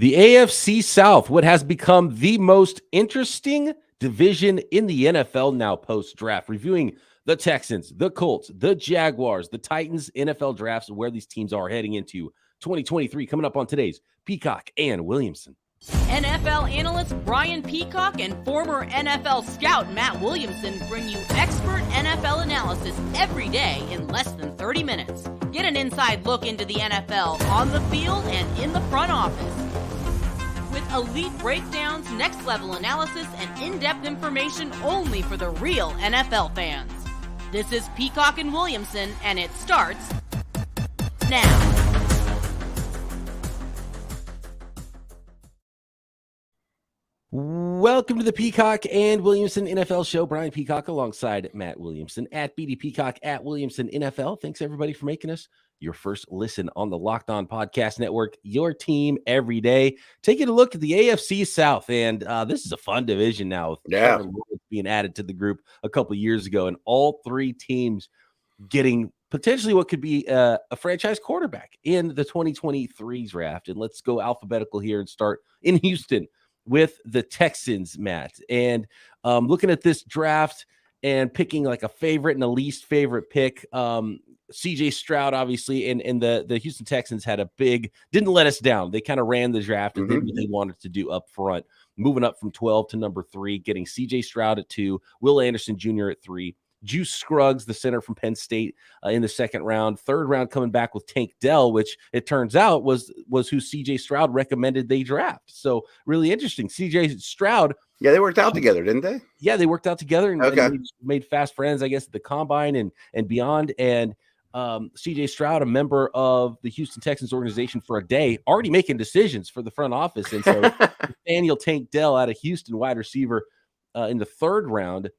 The AFC South, what has become the most interesting division in the NFL now post-draft, reviewing the Texans, the Colts, the Jaguars, the Titans, NFL drafts, and where these teams are heading into 2023, coming up on today's Peacock and Williamson. NFL analyst Brian Peacock and former NFL scout Matt Williamson bring you expert NFL analysis every day in less than 30 minutes. Get an inside look into the NFL on the field and in the front office. With elite breakdowns, next-level analysis, and in-depth information only for the real NFL fans. This is Peacock and Williamson, and it starts now. Welcome to the Peacock and Williamson NFL Show. Brian Peacock alongside Matt Williamson at BD Peacock at Williamson NFL. Thanks, everybody, for making us your first listen on the Locked On Podcast Network, your team every day. Taking a look at the AFC South, and this is a fun division now. Yeah, being added to the group a couple of years ago, and all three teams getting potentially what could be a franchise quarterback in the 2023 draft. And let's go alphabetical here and start in Houston with the Texans, Matt. And looking at this draft and picking like a favorite and a least favorite pick, CJ Stroud, obviously, and the Houston Texans had didn't let us down. They kind of ran the draft and did what they wanted to do up front, moving up from 12 to number 3, getting CJ Stroud at 2, Will Anderson Jr. at 3, Juice Scruggs, the center from Penn State, in the second round. Third round coming back with Tank Dell, which it turns out was who CJ Stroud recommended they draft. So really interesting. CJ Stroud. Yeah, they worked out together, didn't they? Yeah, they worked out together and, okay. and made fast friends, I guess, at the combine and beyond. And CJ Stroud, a member of the Houston Texans organization for a day, already making decisions for the front office. And so Nathaniel Tank Dell out of Houston, wide receiver, in the third round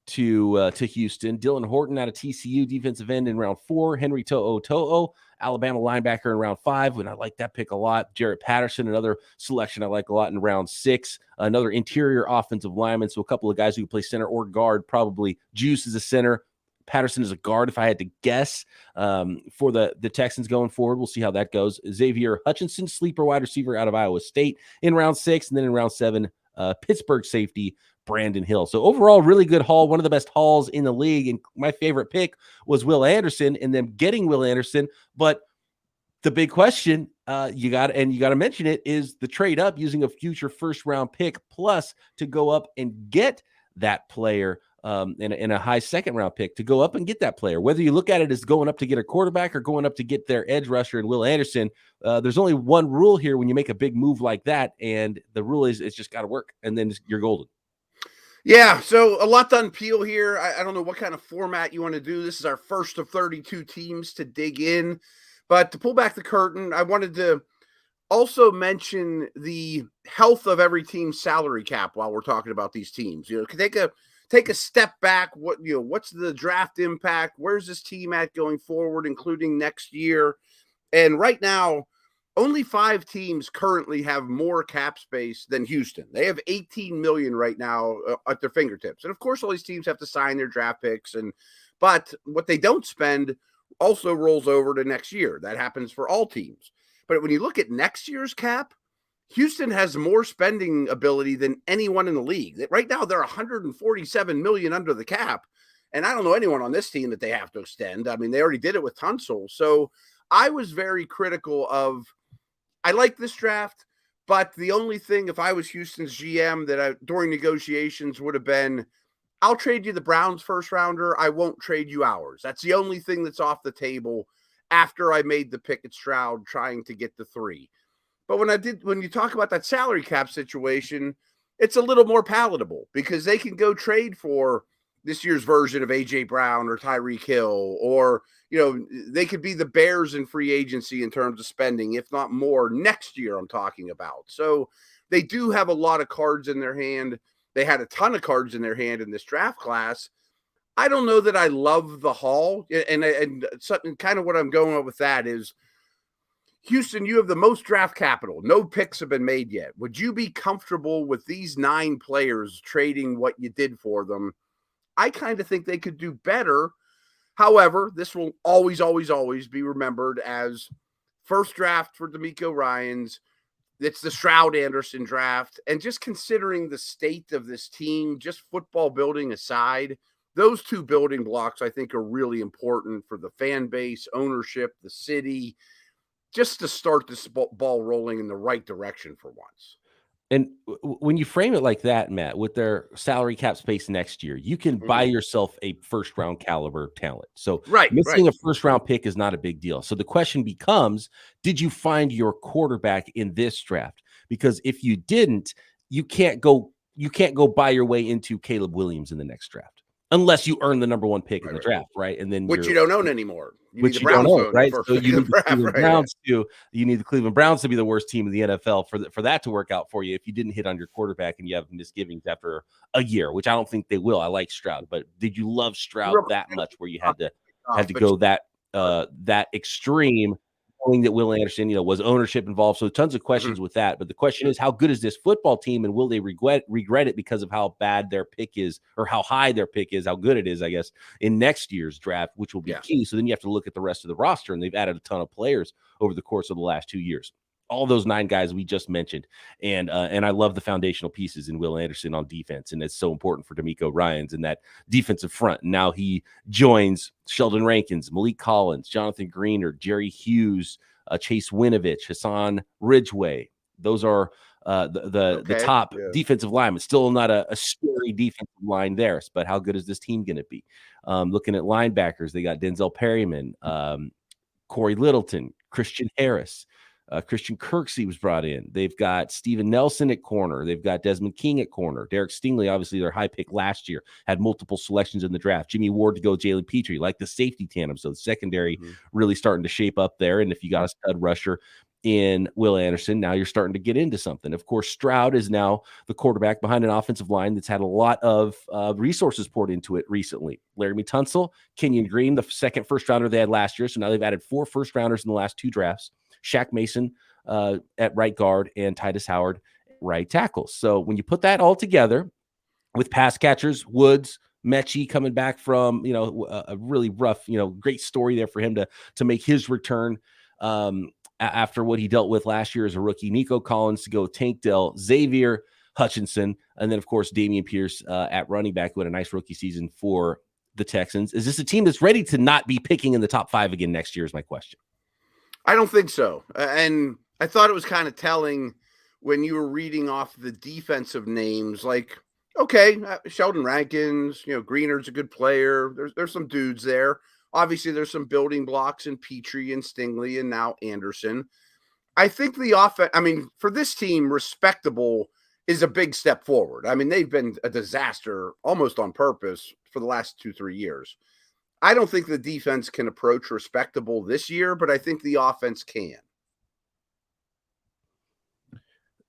to Houston. Dylan Horton out of TCU, defensive end in round 4. Henry To'o, Alabama linebacker in round 5, and I like that pick a lot. Jarrett Patterson, another selection I like a lot in round 6. Another interior offensive lineman, so a couple of guys who can play center or guard. Probably Juice is a center, Patterson is a guard, if I had to guess, for the Texans going forward. We'll see how that goes. Xavier Hutchinson, sleeper wide receiver out of Iowa State in round 6, and then in round 7, Pittsburgh safety Brandon Hill. So overall, really good haul, one of the best hauls in the league. And my favorite pick was Will Anderson, and them getting Will Anderson. But the big question, you got to mention it, is the trade up using a future first round pick plus to go up and get that player in a high second round pick to go up and get that player. Whether you look at it as going up to get a quarterback or going up to get their edge rusher and Will Anderson, there's only one rule here when you make a big move like that. And the rule is it's just got to work, and then you're golden. Yeah, so a lot to unpeel here. I don't know what kind of format you want to do. This is our first of 32 teams to dig in. But to pull back the curtain, I wanted to also mention the health of every team's salary cap while we're talking about these teams. You know, take a step back. What's the draft impact? Where's this team at going forward, including next year? And right now, only 5 teams currently have more cap space than Houston. They have $18 million right now at their fingertips. And of course, all these teams have to sign their draft picks. But what they don't spend also rolls over to next year. That happens for all teams. But when you look at next year's cap, Houston has more spending ability than anyone in the league. Right now, they're $147 million under the cap. And I don't know anyone on this team that they have to extend. I mean, they already did it with Tunsil. So I was very critical of, I like this draft, but the only thing, if I was Houston's GM, that during negotiations would have been, I'll trade you the Browns first rounder. I won't trade you ours. That's the only thing that's off the table after I made the pick at Stroud trying to get the 3. But when you talk about that salary cap situation, it's a little more palatable because they can go trade for this year's version of A.J. Brown or Tyreek Hill, or, they could be the Bears in free agency in terms of spending, if not more, next year I'm talking about. So they do have a lot of cards in their hand. They had a ton of cards in their hand in this draft class. I don't know that I love the haul. And something kind of what I'm going with that is, Houston, you have the most draft capital. No picks have been made yet. Would you be comfortable with these 9 players trading what you did for them? I kind of think they could do better. However, this will always, always, always be remembered as first draft for DeMeco Ryans, It's the Stroud Anderson draft. And just considering the state of this team, just football building aside, those two building blocks, I think, are really important for the fan base, ownership, the city, just to start this ball rolling in the right direction for once. And when you frame it like that, Matt, with their salary cap space next year, you can buy yourself a first round caliber talent. So missing a first round pick is not a big deal. So the question becomes, did you find your quarterback in this draft? Because if you didn't, you can't go buy your way into Caleb Williams in the next draft. Unless you earn the number one pick in the draft, right? And then which you don't own anymore. Which you don't own, right? So you need the Cleveland Browns to the Cleveland Browns to be the worst team in the NFL for that to work out for you if you didn't hit on your quarterback and you have misgivings after a year, which I don't think they will. I like Stroud, but did you love Stroud that much where you had to go that extreme? Knowing that Will Anderson, was ownership involved. So tons of questions with that. But the question is, how good is this football team, and will they regret it because of how bad their pick is, or how high their pick is, how good it is, I guess, in next year's draft, which will be key. So then you have to look at the rest of the roster, and they've added a ton of players over the course of the last 2 years. All those 9 guys we just mentioned. And I love the foundational pieces in Will Anderson on defense. And it's so important for D'Amico Ryans in that defensive front. And now he joins Sheldon Rankins, Malik Collins, Jonathan Greener, Jerry Hughes, Chase Winovich, Hassan Ridgeway. Those are the top defensive linemen. Still not a scary defensive line there. But how good is this team going to be? Looking at linebackers, they got Denzel Perryman, Corey Littleton, Christian Harris. Christian Kirksey was brought in. They've got Steven Nelson at corner. They've got Desmond King at corner. Derek Stingley, obviously their high pick last year, had multiple selections in the draft. Jimmy Ward to go, Jalen Petrie, like the safety tandem. So the secondary really starting to shape up there. And if you got a stud rusher in Will Anderson, now you're starting to get into something. Of course, Stroud is now the quarterback behind an offensive line that's had a lot of resources poured into it recently. Laramie Tunsil, Kenyon Green, the second first rounder they had last year. So now they've added 4 first rounders in the last 2 drafts. Shaq Mason at right guard and Titus Howard right tackle. So when you put that all together with pass catchers, Woods, Mechie coming back from, a really rough, great story there for him to make his return after what he dealt with last year as a rookie. Nico Collins to go, Tank Dell, Xavier Hutchinson, and then, of course, Damian Pierce at running back, who had a nice rookie season for the Texans. Is this a team that's ready to not be picking in the top 5 again next year is my question. I don't think so. And I thought it was kind of telling when you were reading off the defensive names, like, okay, Sheldon Rankins, Greener's a good player. There's some dudes there. Obviously, there's some building blocks in Petrie and Stingley and now Anderson. I think the offense, for this team, respectable is a big step forward. They've been a disaster almost on purpose for the last 2-3 years. I don't think the defense can approach respectable this year, but I think the offense can.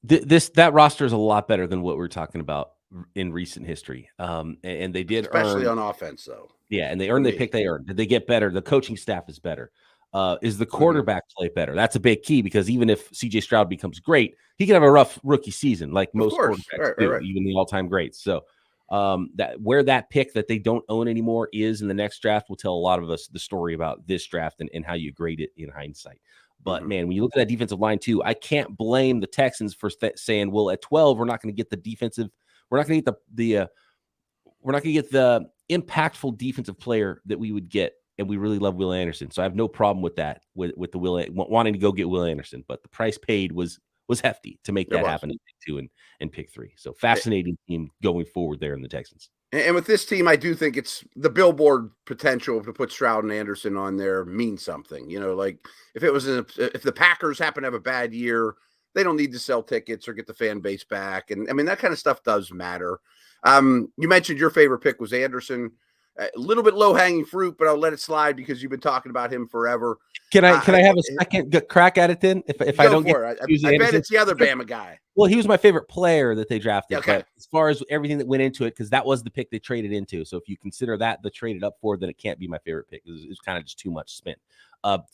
That roster is a lot better than what we're talking about in recent history. And they did, especially on offense, though. Yeah, and they earned the pick they earned. Did they get better? The coaching staff is better. Is the quarterback play better? That's a big key, because even if CJ Stroud becomes great, he can have a rough rookie season, like most quarterbacks do, even the all-time greats. So that where that pick that they don't own anymore is in the next draft will tell a lot of us the story about this draft and how you grade it in hindsight. But man, when you look at that defensive line too, I can't blame the Texans for saying, well, at 12, we're not going to get the defensive, we're not going to get we're not going to get the impactful defensive player that we would get. And we really love Will Anderson. So I have no problem with that, with the wanting to go get Will Anderson, but the price paid was hefty to make that happen in pick 2 and pick 3. So fascinating team going forward there in the Texans. And with this team, I do think it's the billboard potential to put Stroud and Anderson on there means something. Like if if the Packers happen to have a bad year, they don't need to sell tickets or get the fan base back. And that kind of stuff does matter. You mentioned your favorite pick was Anderson. A little bit low hanging fruit, but I'll let it slide because you've been talking about him forever. Can I have a second crack at it then? If I don't get it, I bet it's the other Bama guy. Well, he was my favorite player that they drafted. Okay. But as far as everything that went into it, because that was the pick they traded into. So if you consider that the traded up for, then it can't be my favorite pick. It was kind of just too much spent.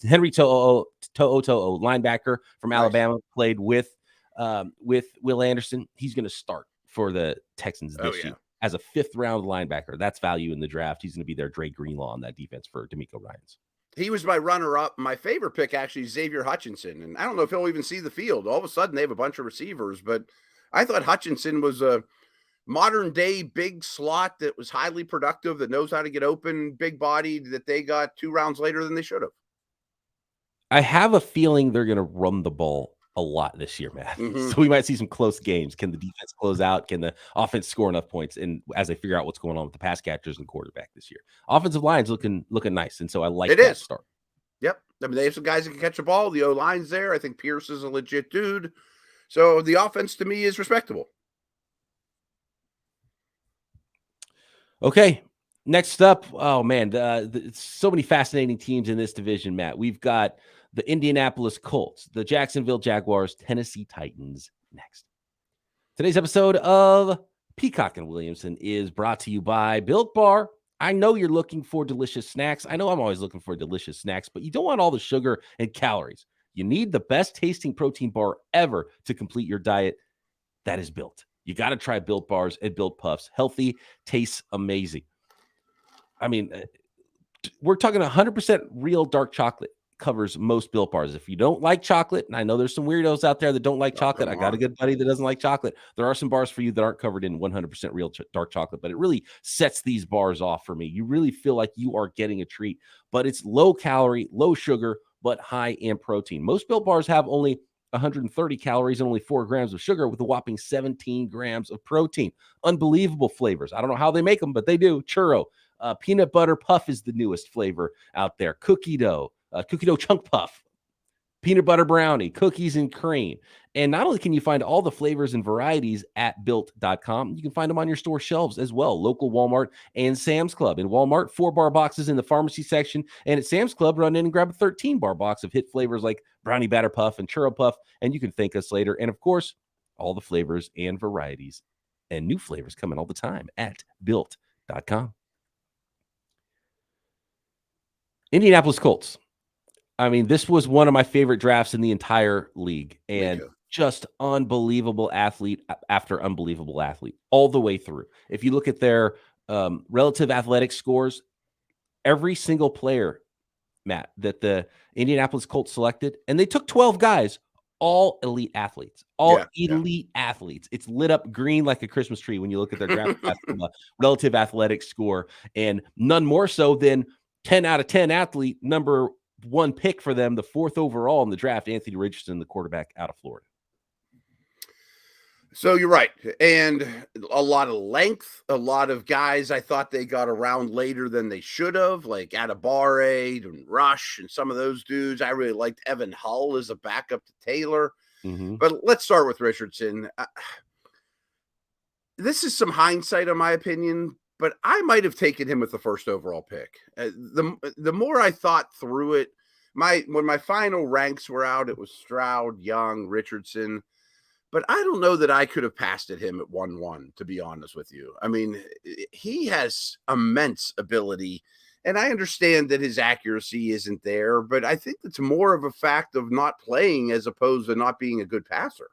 Henry To'o, linebacker from Alabama, played with Will Anderson. He's going to start for the Texans this year as a 5th round linebacker. That's value in the draft. He's going to be their Dre Greenlaw on that defense for D'Amico Ryans. He was my runner-up. My favorite pick, actually, Xavier Hutchinson. And I don't know if he'll even see the field. All of a sudden, they have a bunch of receivers. But I thought Hutchinson was a modern-day big slot that was highly productive, that knows how to get open, big-bodied, that they got 2 rounds later than they should have. I have a feeling they're going to run the ball a lot this year, Matt. So we might see some close games. Can the defense close out? Can the offense score enough points? And as they figure out what's going on with the pass catchers and quarterback this year, offensive line's looking nice, and so I like that start. Yep, I mean they have some guys that can catch the ball. The O line's there. I think Pierce is a legit dude. So the offense to me is respectable. Okay, next up, oh man, so many fascinating teams in this division, Matt. We've got the Indianapolis Colts, the Jacksonville Jaguars, Tennessee Titans next. Today's episode of Peacock and Williamson is brought to you by Built Bar. I know you're looking for delicious snacks. I know I'm always looking for delicious snacks, but you don't want all the sugar and calories. You need the best tasting protein bar ever to complete your diet. That is Built. You got to try Built Bars and Built Puffs. Healthy, tastes amazing. I mean, we're talking 100% real dark chocolate. Covers most Built Bars. If you don't like chocolate, and I know there's some weirdos out there that don't like chocolate, I got a good buddy that doesn't like chocolate. There are some bars for you that aren't covered in 100% real dark chocolate, but it really sets these bars off for me. You really feel like you are getting a treat, but it's low calorie, low sugar, but high in protein. Most Built Bars have only 130 calories and only 4 grams of sugar with a whopping 17 grams of protein. Unbelievable flavors. I don't know how they make them, but they do. Churro, peanut butter puff is the newest flavor out there. Cookie dough chunk puff, peanut butter brownie, cookies and cream. And not only can you find all the flavors and varieties at built.com, you can find them on your store shelves as well. Local Walmart and Sam's Club. In Walmart, 4-bar boxes in the pharmacy section. And at Sam's Club, run in and grab a 13-bar box of hit flavors like brownie batter puff and churro puff. And you can thank us later. And of course, all the flavors and varieties and new flavors coming all the time at built.com. Indianapolis Colts. I mean, this was one of my favorite drafts in the entire league, and just unbelievable athlete after unbelievable athlete all the way through. If you look at their relative athletic scores, every single player, Matt, that the Indianapolis Colts selected, and they took 12 guys, all elite athletes, elite athletes. It's lit up green like a Christmas tree when you look at their draft relative athletic score, and none more so than 10 out of 10 athlete, number 1 pick for them, the 4th overall in the draft, Anthony Richardson, the quarterback out of Florida. So you're right. And a lot of length, a lot of guys I thought they got around later than they should have, like Adibare and Rush and some of those dudes. I really liked Evan Hull as a backup to Taylor. But let's start with Richardson. This is some hindsight, in my opinion, but I might have taken him with the 1st overall pick. The more I thought through it, when my final ranks were out, it was Stroud, Young, Richardson. But I don't know that I could have passed at him at 1-1, to be honest with you. I mean, he has immense ability, and I understand that his accuracy isn't there, but I think it's more of a fact of not playing as opposed to not being a good passer.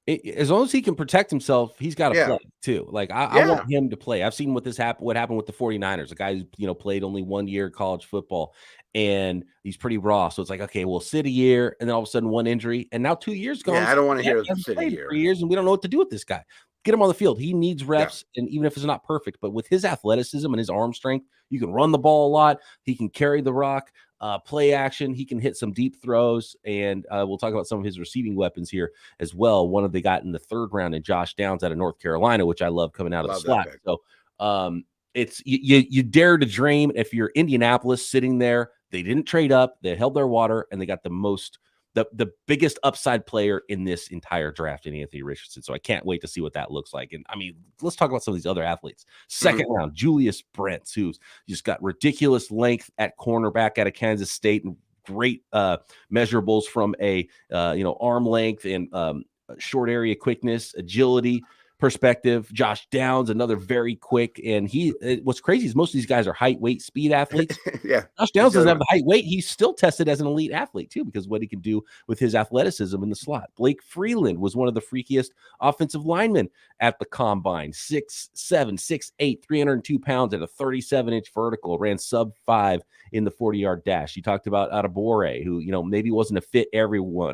As long as he can protect himself, he's got to play too. Like I want him to play. I've seen what happened with the 49ers. A guy who, played only 1 year college football, and he's pretty raw. So it's like, okay, we'll sit a year, and then all of a sudden 1 injury, and now 2 years gone. Yeah, I don't want to hear sit a year. 3 years, and we don't know what to do with this guy. Get him on the field. He needs reps, and even if it's not perfect, but with his athleticism and his arm strength, you can run the ball a lot. He can carry the rock. Play action. He can hit some deep throws, and we'll talk about some of his receiving weapons here as well. One of they got in the 3rd round in Josh Downs out of North Carolina, which I love coming out of the slot. So it's you dare to dream. If you're Indianapolis sitting there, they didn't trade up, they held their water, and they got the biggest upside player in this entire draft in Anthony Richardson. So I can't wait to see what that looks like. And I mean, let's talk about some of these other athletes. 2nd round, Julius Brents, who's just got ridiculous length at cornerback out of Kansas State and great measurables from a arm length and short area quickness, agility. perspective. Josh Downs, another very quick, and what's crazy is most of these guys are height, weight, speed athletes. Yeah. Josh Downs doesn't have the height, weight. He's still tested as an elite athlete too, because what he can do with his athleticism in the slot. Blake Freeland was one of the freakiest offensive linemen at the combine. 6'7", 6'8", 302 pounds at a 37-inch vertical, ran sub 5 in the 40-yard dash. You talked about Adebawore, who, maybe wasn't a fit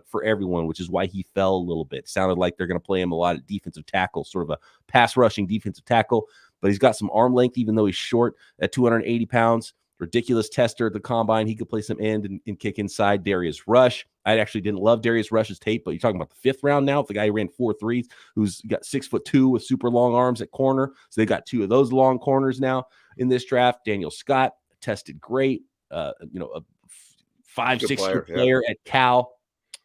for everyone, which is why he fell a little bit. Sounded like they're going to play him a lot at defensive tackle, sort of a pass rushing defensive tackle, but he's got some arm length, even though he's short at 280 pounds. Ridiculous tester at the combine. He could play some end and kick inside. Darius Rush. I actually didn't love Darius Rush's tape, but you're talking about the 5th round now. The guy who ran 4.3s, who's got 6'2" with super long arms at corner. So they got 2 of those long corners now in this draft. Daniel Scott tested great. A 5'6" player at Cal.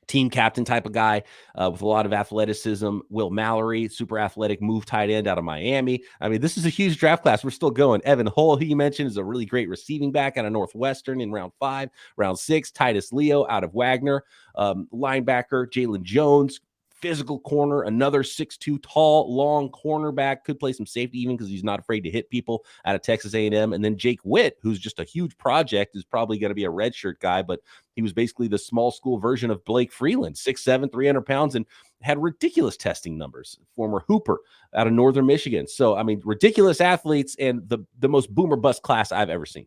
Team captain type of guy with a lot of athleticism. Will Mallory, super athletic move tight end out of Miami. I mean, this is a huge draft class. We're still going. Evan Hull, who you mentioned, is a really great receiving back out of Northwestern in round 5. Round 6, Titus Leo out of Wagner. Linebacker, Jalen Jones. Physical corner, another 6'2", tall, long cornerback, could play some safety even because he's not afraid to hit people out of Texas A&M. And then Jake Witt, who's just a huge project, is probably going to be a redshirt guy, but he was basically the small school version of Blake Freeland, 6'7", 300 pounds, and had ridiculous testing numbers. Former Hooper out of Northern Michigan. So, I mean, ridiculous athletes and the most boomer bust class I've ever seen.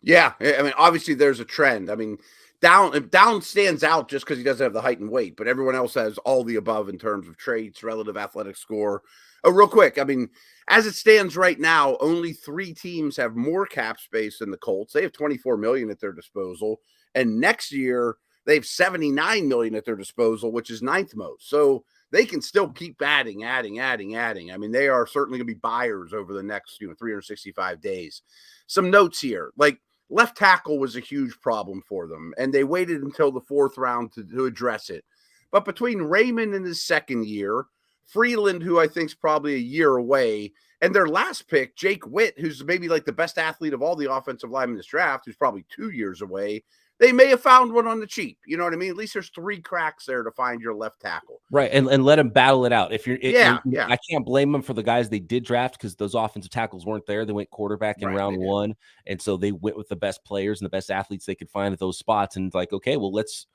Yeah, I mean, obviously there's a trend. I mean, Down stands out just because he doesn't have the height and weight, but everyone else has all the above in terms of traits, relative athletic score. Oh, real quick, I mean, as it stands right now, only 3 teams have more cap space than the Colts. They have $24 million at their disposal, and next year they have $79 million at their disposal, which is 9th most. So they can still keep adding. I mean, they are certainly going to be buyers over the next 365 days. Some notes here, like, left tackle was a huge problem for them, and they waited until the 4th round to address it. But between Raymond in his 2nd year, Freeland, who I think is probably a year away, and their last pick, Jake Witt, who's maybe like the best athlete of all the offensive linemen in this draft, who's probably 2 years away, they may have found one on the cheap. You know what I mean? At least there's 3 cracks there to find your left tackle. Right. And let them battle it out. I can't blame them for the guys they did draft because those offensive tackles weren't there. They went quarterback in round 1. And so they went with the best players and the best athletes they could find at those spots. And like, okay, well, this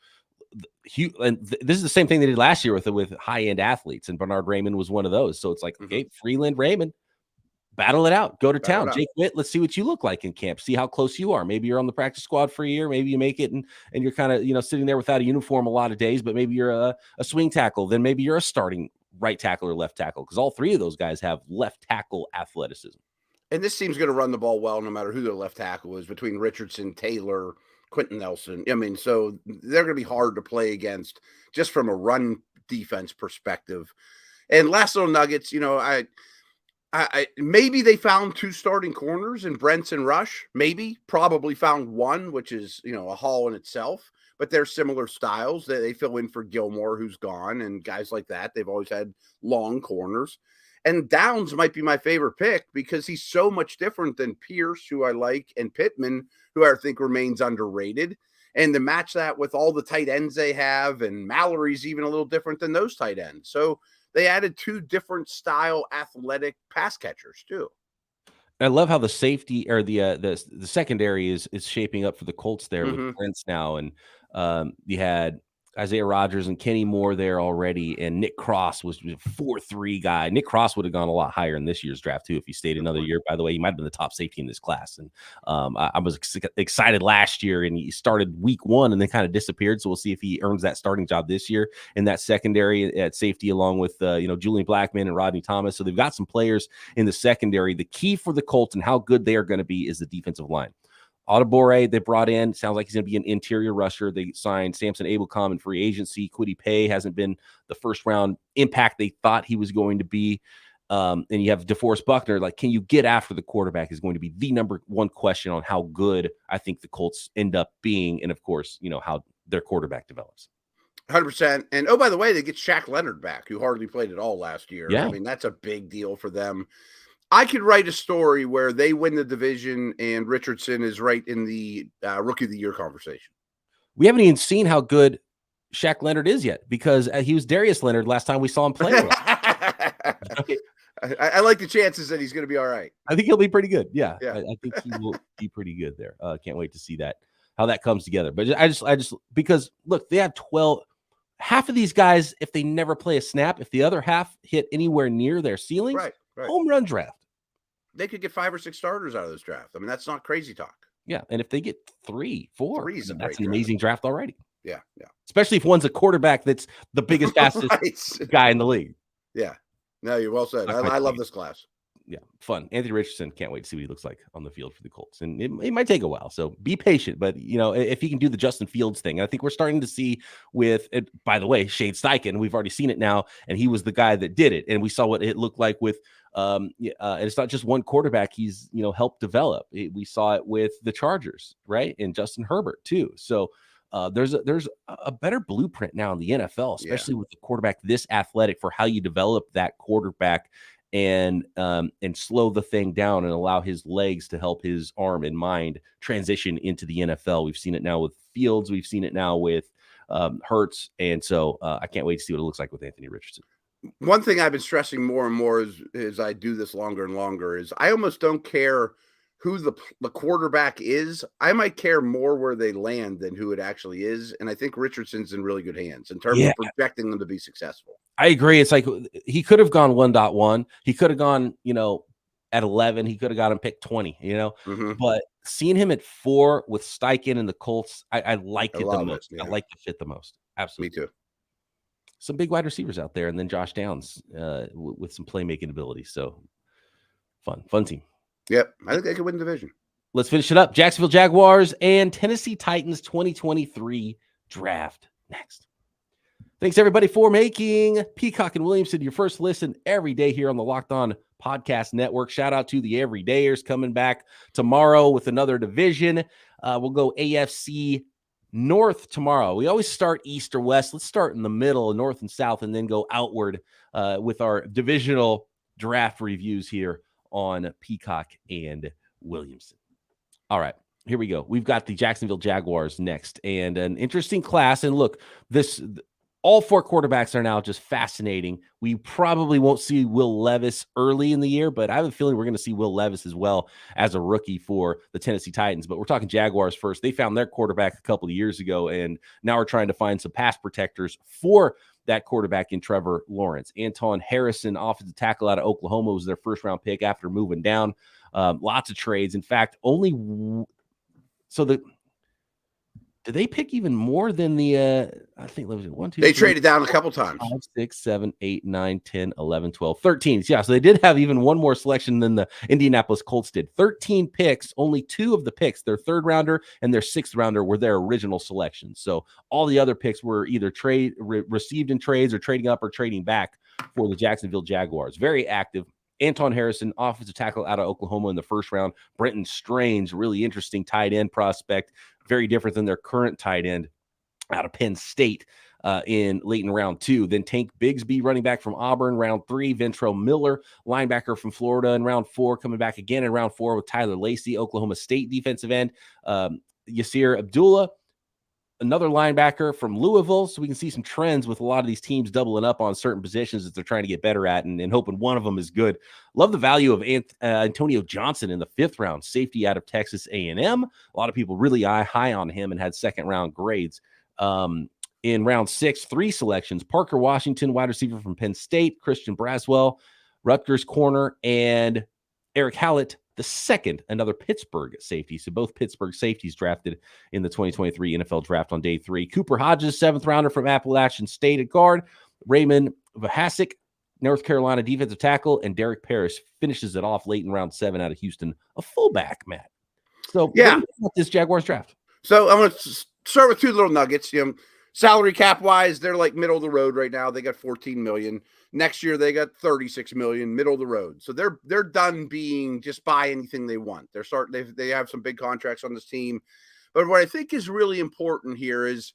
is the same thing they did last year with high-end athletes. And Bernard Raymond was one of those. So it's like, okay, Freeland, Raymond, battle it out. Go to town. Jake Witt, let's see what you look like in camp. See how close you are. Maybe you're on the practice squad for a year. Maybe you make it and you're kind of, sitting there without a uniform a lot of days, but maybe you're a swing tackle. Then maybe you're a starting right tackle or left tackle because all 3 of those guys have left tackle athleticism. And this team's going to run the ball well no matter who their left tackle is, between Richardson, Taylor, Quentin Nelson. I mean, so they're going to be hard to play against just from a run defense perspective. And last little nuggets, I maybe they found 2 starting corners in Brents and Rush. Maybe, probably found 1, which is, a haul in itself. But they're similar styles. They fill in for Gilmore, who's gone, and guys like that. They've always had long corners. And Downs might be my favorite pick because he's so much different than Pierce, who I like, and Pittman, who I think remains underrated. And to match that with all the tight ends they have, and Mallory's even a little different than those tight ends. So they added 2 different style athletic pass catchers too. I love how the safety or the secondary is shaping up for the Colts there with Prince now, and you had Isaiah Rodgers and Kenny Moore there already, and Nick Cross was a 4.3 guy. Nick Cross would have gone a lot higher in this year's draft too if he stayed another year. By the way, he might have been the top safety in this class, and I was excited last year, and he started week 1 and then kind of disappeared. So we'll see if he earns that starting job this year in that secondary at safety, along with Julian Blackmon and Rodney Thomas. So they've got some players in the secondary. The key for the Colts and how good they are going to be is the defensive line. Adebawore, they brought in, sounds like he's going to be an interior rusher. They signed Samson Abelcom in free agency. Kwity Paye hasn't been the first round impact they thought he was going to be. And you have DeForest Buckner. Like, can you get after the quarterback is going to be the number 1 question on how good I think the Colts end up being. And of course, how their quarterback develops. 100%. And oh, by the way, they get Shaq Leonard back, who hardly played at all last year. Yeah. I mean, that's a big deal for them. I could write a story where they win the division and Richardson is right in the rookie of the year conversation. We haven't even seen how good Shaq Leonard is yet because he was Darius Leonard last time we saw him play. I like the chances that he's going to be all right. I think he'll be pretty good. Yeah. Yeah. I think he will be pretty good there. Can't wait to see how that comes together. But I just because look, they have 12. Half of these guys, if they never play a snap, if the other half hit anywhere near their ceilings, right. home run draft. They could get 5 or 6 starters out of this draft. I mean, that's not crazy talk. Yeah, and if they get 3, 4, that's an amazing draft already. Yeah. Especially if one's a quarterback that's the biggest, fastest guy in the league. Yeah. No, you're well said. I love this class. Yeah, fun. Anthony Richardson, can't wait to see what he looks like on the field for the Colts. And it might take a while, so be patient. But, if he can do the Justin Fields thing, I think we're starting to see with it. By the way, Shane Steichen, we've already seen it now, and he was the guy that did it. And we saw what it looked like with and it's not just one quarterback he's, helped develop. We saw it with the Chargers, right? And Justin Herbert, too. So there's a better blueprint now in the NFL, especially with the quarterback this athletic, for how you develop that quarterback and slow the thing down and allow his legs to help his arm and mind transition into the NFL. We've seen it now with Fields. We've seen it now with Hurts. And so I can't wait to see what it looks like with Anthony Richardson. One thing I've been stressing more and more as I do this longer and longer is I almost don't care who the quarterback is. I might care more where they land than who it actually is. And I think Richardson's in really good hands in terms of projecting them to be successful. I agree. It's like he could have gone 1.1. He could have gone, at 11. He could have got him picked 20, But seeing him at 4 with Steichen and the Colts, I like it the most. I like the fit the most. Absolutely. Me too. Some big wide receivers out there, and then Josh Downs with some playmaking ability. So fun team. Yep, I think they could win the division. Let's finish it up. Jacksonville Jaguars and Tennessee Titans 2023 draft next. Thanks, everybody, for making Peacock and Williamson your first listen every day here on the Locked On Podcast Network. Shout out to the Everydayers coming back tomorrow with another division. We'll go AFC North tomorrow. We always start East or West. Let's start in the middle, North and South, and then go outward with our divisional draft reviews here on Peacock and Williamson. All right, here we go. We've got the Jacksonville Jaguars next, and an interesting class. And look, all 4 quarterbacks are now just fascinating. We probably won't see Will Levis early in the year, but I have a feeling we're going to see Will Levis as well as a rookie for the Tennessee Titans. But we're talking Jaguars first. They found their quarterback a couple of years ago, and now we're trying to find some pass protectors for that quarterback in Trevor Lawrence. Anton Harrison, offensive tackle out of Oklahoma, was their first-round pick after moving down. Lots of trades. In fact, did they pick even more than the I think it was 1, 2, they 3, traded down a couple times. 5, 6, 7, 8, 9, 10, 11, 12, 13. Yeah, so they did have even one more selection than the Indianapolis Colts did. 13 picks, only 2 of the picks, their 3rd rounder and their 6th rounder, were their original selections. So all the other picks were either received in trades or trading up or trading back for the Jacksonville Jaguars. Very active. Anton Harrison, offensive tackle out of Oklahoma in the 1st round. Brenton Strange, really interesting tight end prospect. Very different than their current tight end out of Penn State late in round 2. Then Tank Bigsby, running back from Auburn, round 3. Ventrell Miller, linebacker from Florida, in round 4. Coming back again in round 4 with Tyler Lacey, Oklahoma State defensive end. Yasir Abdullah, another linebacker from Louisville. So we can see some trends with a lot of these teams doubling up on certain positions that they're trying to get better at and hoping one of them is good. Love the value of Antonio Johnson in the 5th round, safety out of Texas A&M. A lot of people really high on him and had 2nd round grades. In round 6, 3 selections: Parker Washington, wide receiver from Penn State; Christian Braswell, Rutgers corner; and Eric Hallett, the 2nd, another Pittsburgh safety. So both Pittsburgh safeties drafted in the 2023 NFL draft on day 3. Cooper Hodges, 7th rounder from Appalachian State at guard; Raymond Vahasik, North Carolina defensive tackle; and Derek Parrish finishes it off late in round 7 out of Houston, a fullback, Matt. So what do you think about this Jaguars draft? So I'm going to start with 2 little nuggets. Salary cap wise, they're like middle of the road right now. They got $14 million. Next year they got $36 million, middle of the road. So they're done being just buy anything they want. They have some big contracts on this team. But what I think is really important here is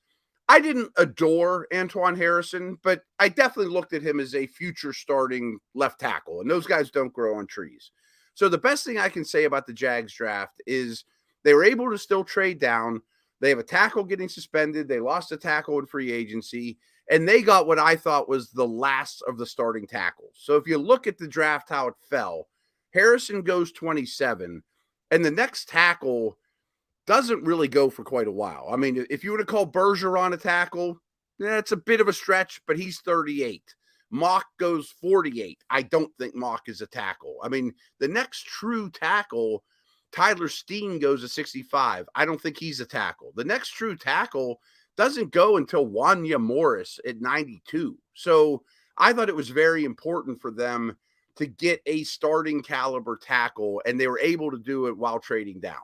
I didn't adore Antoine Harrison, but I definitely looked at him as a future starting left tackle. And those guys don't grow on trees. So the best thing I can say about the Jags draft is they were able to still trade down. They have a tackle getting suspended. They lost a tackle in free agency. and they got what I thought was the last of the starting tackles. So if you look at the draft, how it fell, Harrison goes 27, and the next tackle doesn't really go for quite a while. I mean, if you were to call Bergeron a tackle, it's a bit of a stretch, but he's 38. Mock goes 48. I don't think Mock is a tackle. I mean, the next true tackle, Tyler Steen, goes to 65. I don't think he's a tackle. The next true tackle doesn't go until Wanya Morris at 92. So I thought it was very important for them to get a starting caliber tackle, and they were able to do it while trading down.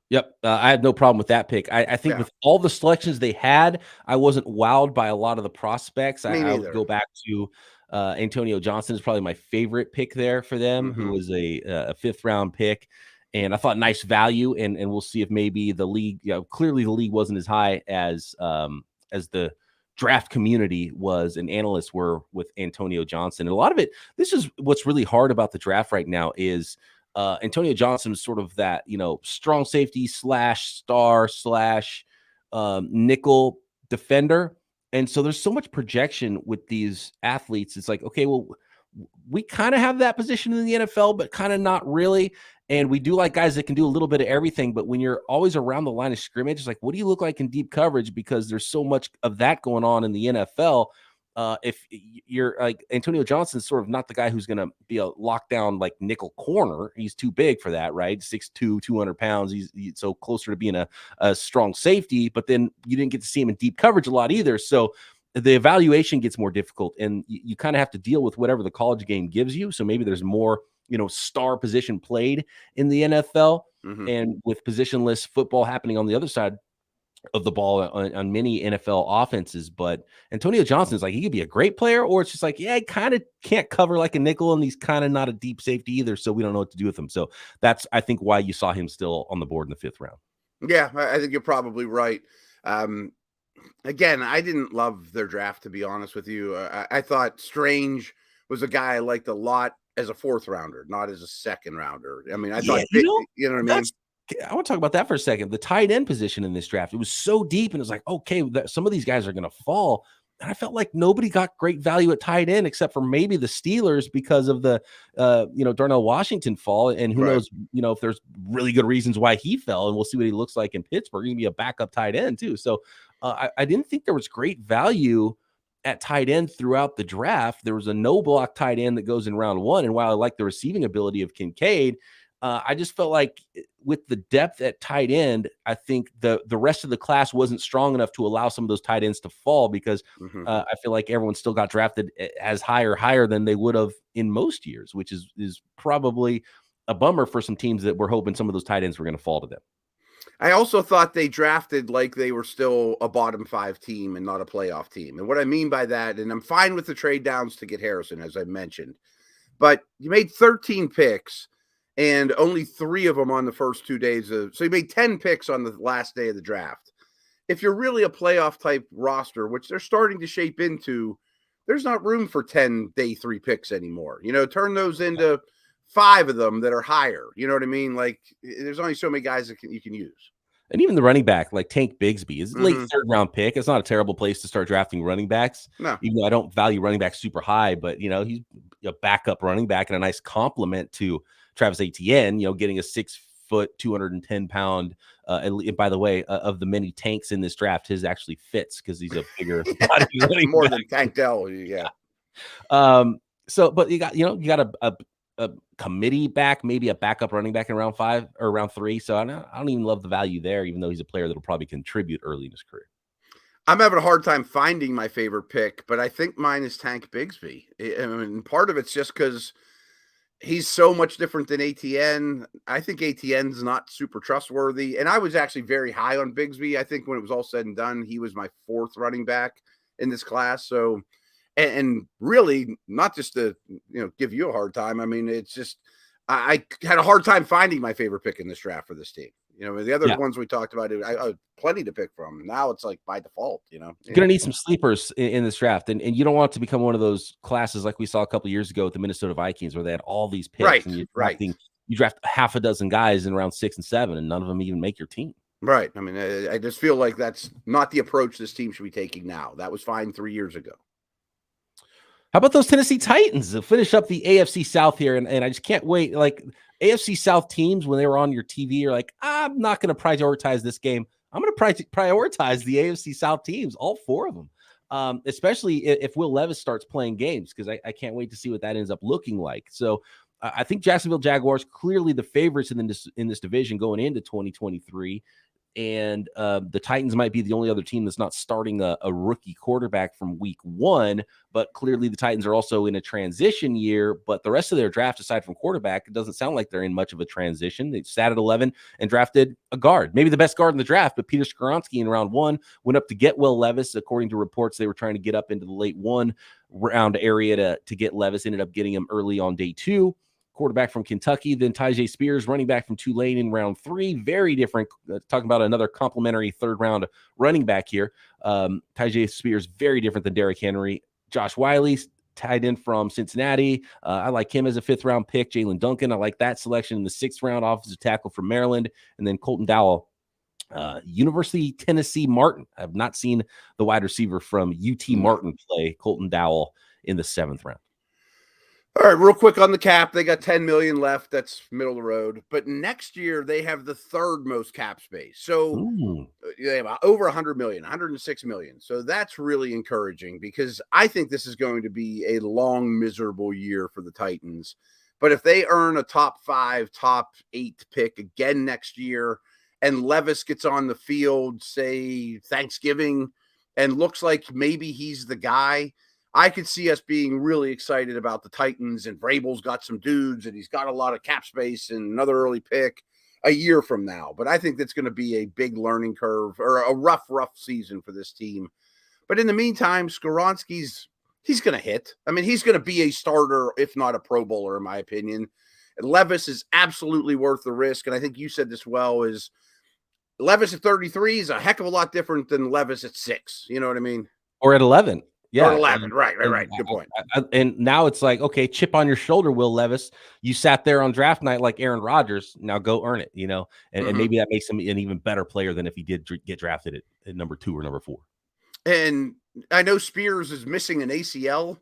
Yep. I had no problem with that pick. I think with all the selections they had, I wasn't wowed by a lot of the prospects. I would go back to Antonio Johnson is probably my favorite pick there for them, who was a fifth-round pick. And I thought nice value, and we'll see if maybe the league, clearly the league wasn't as high as the draft community was and analysts were with Antonio Johnson. And a lot of it, this is what's really hard about the draft right now is Antonio Johnson is sort of that, strong safety / star / nickel defender. And so there's so much projection with these athletes. It's like, okay, well, we kind of have that position in the NFL, but kind of not really. And we do like guys that can do a little bit of everything. But when you're always around the line of scrimmage, it's like, what do you look like in deep coverage? Because there's so much of that going on in the NFL. If you're like Antonio Johnson's sort of not the guy who's going to be a lockdown like nickel corner. He's too big for that, right? 6'2", 200 pounds. He's so closer to being a strong safety, but then you didn't get to see him in deep coverage a lot either. So the evaluation gets more difficult, and you kind of have to deal with whatever the college game gives you. So maybe there's more, star position played in the NFL, and with positionless football happening on the other side of the ball on many NFL offenses. But Antonio Johnson is like, he could be a great player, or it's just like, he kind of can't cover like a nickel, and he's kind of not a deep safety either. So we don't know what to do with him. So that's, I think, why you saw him still on the board in the 5th round. Yeah, I think you're probably right. Again, I didn't love their draft, to be honest with you. I thought Strange was a guy I liked a lot as a 4th rounder, not as a 2nd rounder. I mean, I thought, you know what I mean? I want to talk about that for a second. The tight end position in this draft, it was so deep, and it was like, okay, some of these guys are going to fall. And I felt like nobody got great value at tight end except for maybe the Steelers because of the, Darnell Washington fall. And who knows, if there's really good reasons why he fell, and we'll see what he looks like in Pittsburgh. He's going to be a backup tight end too. So I didn't think there was great value at tight end throughout the draft. There was a no block tight end that goes in round 1. And while I like the receiving ability of Kincaid, I just felt like with the depth at tight end, I think the rest of the class wasn't strong enough to allow some of those tight ends to fall, because I feel like everyone still got drafted as higher than they would have in most years, which is probably a bummer for some teams that were hoping some of those tight ends were going to fall to them. I also thought they drafted like they were still a bottom 5 team and not a playoff team. And what I mean by that, and I'm fine with the trade downs to get Harrison, as I mentioned, but you made 13 picks and only 3 of them on the first 2 days so you made 10 picks on the last day of the draft. If you're really a playoff type roster, which they're starting to shape into, there's not room for 10 day 3 picks anymore. Turn those into 5 of them that are higher. You know what I mean? Like, there's only so many guys that you can use. And even the running back, like Tank Bigsby, is a late 3rd round pick. It's not a terrible place to start drafting running backs. No. Even though I don't value running backs super high, but he's a backup running back and a nice compliment to Travis Etienne, getting a 6 foot, 210 pound. And by the way, of the many tanks in this draft, his actually fits because he's a bigger body. More than Tank Dell, yeah. So, but you got a committee back, maybe a backup running back in round 5 or round 3. So I don't even love the value there, even though he's a player that'll probably contribute early in his career. I'm having a hard time finding my favorite pick, but I think mine is Tank Bigsby. I mean, part of it's just because he's so much different than ATN. I think ATN's not super trustworthy. And I was actually very high on Bigsby. I think when it was all said and done, he was my 4th running back in this class. So, and really not just to, give you a hard time. I mean, it's just, I had a hard time finding my favorite pick in this draft for this team. The other ones we talked about, I plenty to pick from. Now it's like by default, You're going to need some sleepers in this draft. And you don't want it to become one of those classes like we saw a couple of years ago with the Minnesota Vikings, where they had all these picks. Right, and you draft half a dozen guys in round 6 and 7, and none of them even make your team. Right. I mean, I just feel like that's not the approach this team should be taking now. That was fine 3 years ago. How about those Tennessee Titans? They'll finish up the AFC South here, and I just can't wait. Like, AFC South teams, when they were on your TV, are like, I'm not going to prioritize this game. I'm going to prioritize the AFC South teams, all 4 of them, especially if Will Levis starts playing games, because I can't wait to see what that ends up looking like. So I think Jacksonville Jaguars clearly the favorites in this division going into 2023. And the Titans might be the only other team that's not starting a rookie quarterback from week 1, but clearly the Titans are also in a transition year. But the rest of their draft, aside from quarterback, it doesn't sound like they're in much of a transition. They sat at 11 and drafted a guard, maybe the best guard in the draft, but Peter Skoronski in round 1 went up to get Will Levis. According to reports, they were trying to get up into the late 1 round area to get Levis, ended up getting him early on day 2. Quarterback from Kentucky, then Tyjae Spears, running back from Tulane in round 3. Very different. Talking about another complimentary 3rd round running back here. Tyjae Spears, very different than Derrick Henry. Josh Wiley, tied in from Cincinnati. I like him as a 5th round pick. Jalen Duncan, I like that selection in the 6th round, offensive tackle from Maryland. And then Colton Dowell, University Tennessee Martin. I've not seen the wide receiver from UT Martin play. Colton Dowell in the 7th round. All right, real quick on the cap. They got $10 million left. That's middle of the road. But next year they have the 3rd most cap space. So they have over $100 million, $106 million. So that's really encouraging, because I think this is going to be a long, miserable year for the Titans. But if they earn a top 5, top 8 pick again next year, and Levis gets on the field, say Thanksgiving, and looks like maybe he's the guy, I could see us being really excited about the Titans, and Vrabel's got some dudes, and he's got a lot of cap space and another early pick a year from now. But I think that's going to be a big learning curve, or a rough season for this team. But in the meantime, Skoronski's, he's going to hit. I mean, he's going to be a starter, if not a Pro Bowler, in my opinion. And Levis is absolutely worth the risk. And I think you said this well, is Levis at 33 is a heck of a lot different than Levis at 6. You know what I mean? Or at 11. Yeah, or 11. Right. Good point. And now it's like, okay, chip on your shoulder, Will Levis. You sat there on draft night like Aaron Rodgers. Now go earn it, you know, and maybe that makes him an even better player than if he did get drafted at number 2 or number 4. And I know Spears is missing an ACL,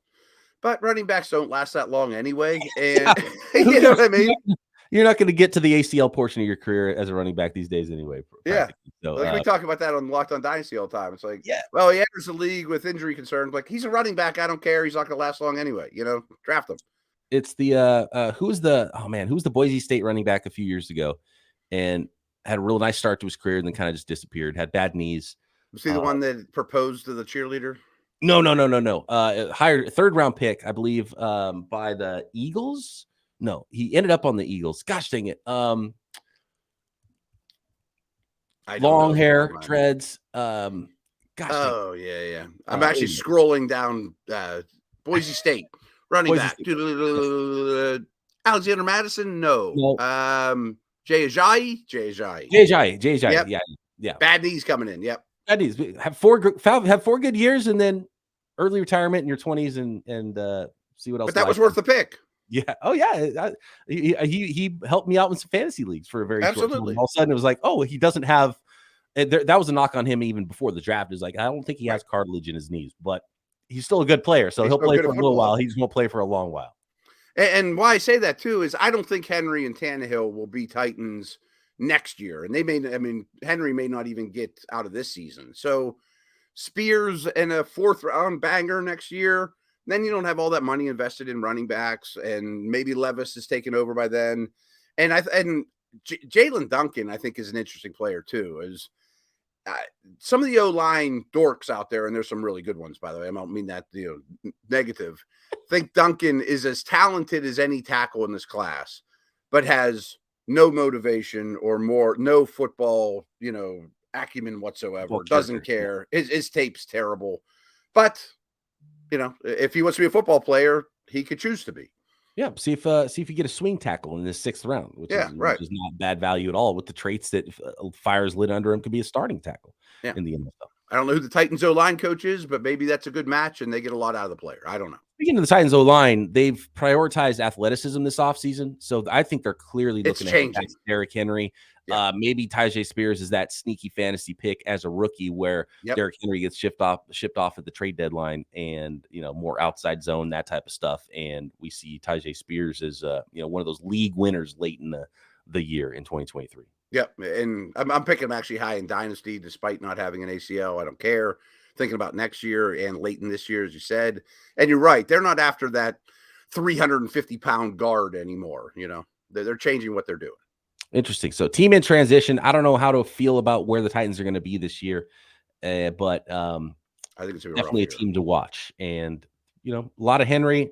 but running backs don't last that long anyway. And you know what I mean? You're not going to get to the ACL portion of your career as a running back these days anyway. Yeah. So, we talk about that on Locked On Dynasty all the time. It's like, yeah, well, he enters the league with injury concerns. Like, he's a running back. I don't care. He's not going to last long anyway. You know, draft him. It's the who's the Boise State running back a few years ago and had a real nice start to his career and then kind of just disappeared, had bad knees. Was he the one that proposed to the cheerleader? No. Higher 3rd round pick, I believe, by the Eagles. No, he ended up on the Eagles. Gosh dang it. Long hair, dreads. Yeah. I'm actually scrolling down Boise State running back. Alexander Madison? No. Jay Ajayi. Yep. Yeah. Bad knees coming in. Yep. Bad knees. Have 4 good years and then early retirement in your 20s and see what else. But that was worth the pick. Yeah. Oh, yeah. He helped me out in some fantasy leagues for a very short time. All of a sudden, it was like, oh, he doesn't have. That was a knock on him even before the draft. Is like, I don't think he has cartilage in his knees, but he's still a good player. So he'll play for a little while. He's going to play for a long while. And why I say that too is I don't think Henry and Tannehill will be Titans next year, and Henry may not even get out of this season. So Spears and a 4th round banger next year. Then you don't have all that money invested in running backs, and maybe Levis is taken over by then. And Jalen Duncan, I think, is an interesting player too. Is some of the O-line dorks out there, and there's some really good ones, by the way. I don't mean that negative. I think Duncan is as talented as any tackle in this class, but has no motivation or no football, acumen whatsoever. Doesn't care. His tape's terrible, but. If he wants to be a football player, he could choose to be. Yeah. See if you get a swing tackle in the 6th round, which is not bad value at all. With the traits that fires lit under him, could be a starting tackle in the NFL. I don't know who the Titans O-line coach is, but maybe that's a good match and they get a lot out of the player. I don't know. Speaking of the Titans O-line, they've prioritized athleticism this offseason. So I think they're clearly looking at Derrick Henry. Yeah. Maybe Tyjae Spears is that sneaky fantasy pick as a rookie where Derrick Henry gets shipped off at the trade deadline and, more outside zone, that type of stuff. And we see Tyjae Spears as, one of those league winners late in the year in 2023. Yep. And I'm picking him actually high in Dynasty, despite not having an ACL. I don't care. Thinking about next year and late in this year, as you said. And you're right. They're not after that 350-pound guard anymore. They're changing what they're doing. Interesting. So team in transition. I don't know how to feel about where the Titans are going to be this year, but I think it's definitely a team to watch. And, a lot of Henry,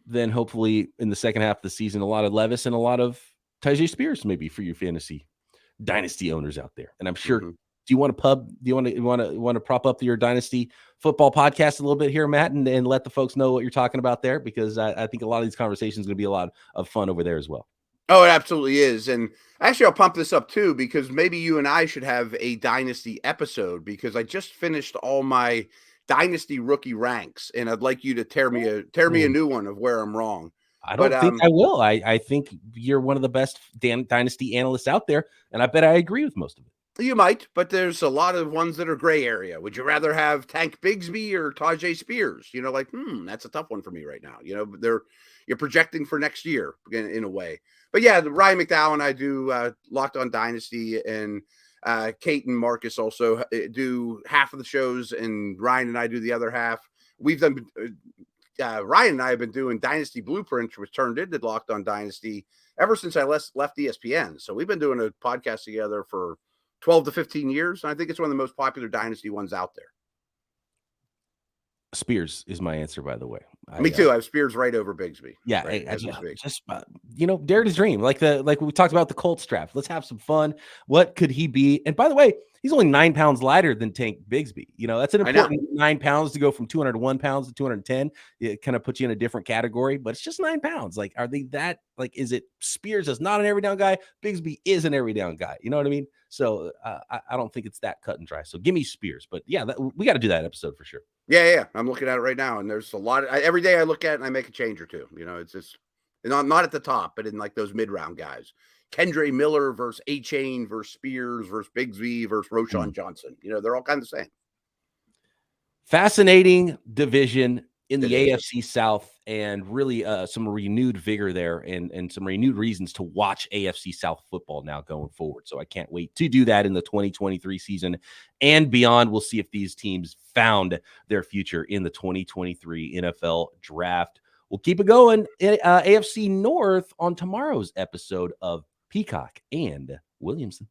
then hopefully in the second half of the season, a lot of Levis and a lot of Tyjae Spears maybe for your fantasy dynasty owners out there. And I'm sure do you want to prop up your dynasty football podcast a little bit here, Matt, and let the folks know what you're talking about there? Because I think a lot of these conversations are going to be a lot of fun over there as well. Oh, it absolutely is. And actually, I'll pump this up too, because maybe you and I should have a dynasty episode, because I just finished all my dynasty rookie ranks, and I'd like you to tear me a new one of where I'm wrong. I don't think I will. I think you're one of the best dynasty analysts out there, and I bet I agree with most of it. You might, but there's a lot of ones that are gray area. Would you rather have Tank Bigsby or Tyjae Spears? That's a tough one for me right now. You're projecting for next year in a way. But yeah, the Ryan McDowell and I do Locked On Dynasty, and Kate and Marcus also do half of the shows, and Ryan and I do the other half. We've done Ryan and I have been doing Dynasty Blueprint, which turned into Locked On Dynasty ever since I left ESPN. So we've been doing a podcast together for 12 to 15 years. And I think it's one of the most popular dynasty ones out there. Spears is my answer, by the way. Me too. I have Spears right over Bigsby. Yeah, right, dare to dream. Like we talked about the Colts draft. Let's have some fun. What could he be? And by the way, he's only 9 pounds lighter than Tank Bigsby. That's an important 9 pounds to go from 201 pounds to 210. It kind of puts you in a different category, but it's just 9 pounds. Like, are they that? Like, is it Spears is not an every down guy? Bigsby is an every down guy. You know what I mean? So I don't think it's that cut and dry. So give me Spears. But yeah, we got to do that episode for sure. Yeah. I'm looking at it right now, and there's a lot. Every day I look at it and I make a change or two. It's just not at the top, but in like those mid-round guys. Kendre Miller versus A-Chain versus Spears versus Bigsby versus Roschon Johnson. They're all kind of the same. Fascinating division in the AFC South, and really some renewed vigor there and some renewed reasons to watch AFC South football now going forward. So I can't wait to do that in the 2023 season and beyond. We'll see if these teams found their future in the 2023 NFL draft. We'll keep it going in AFC North on tomorrow's episode of Peacock and Williamson.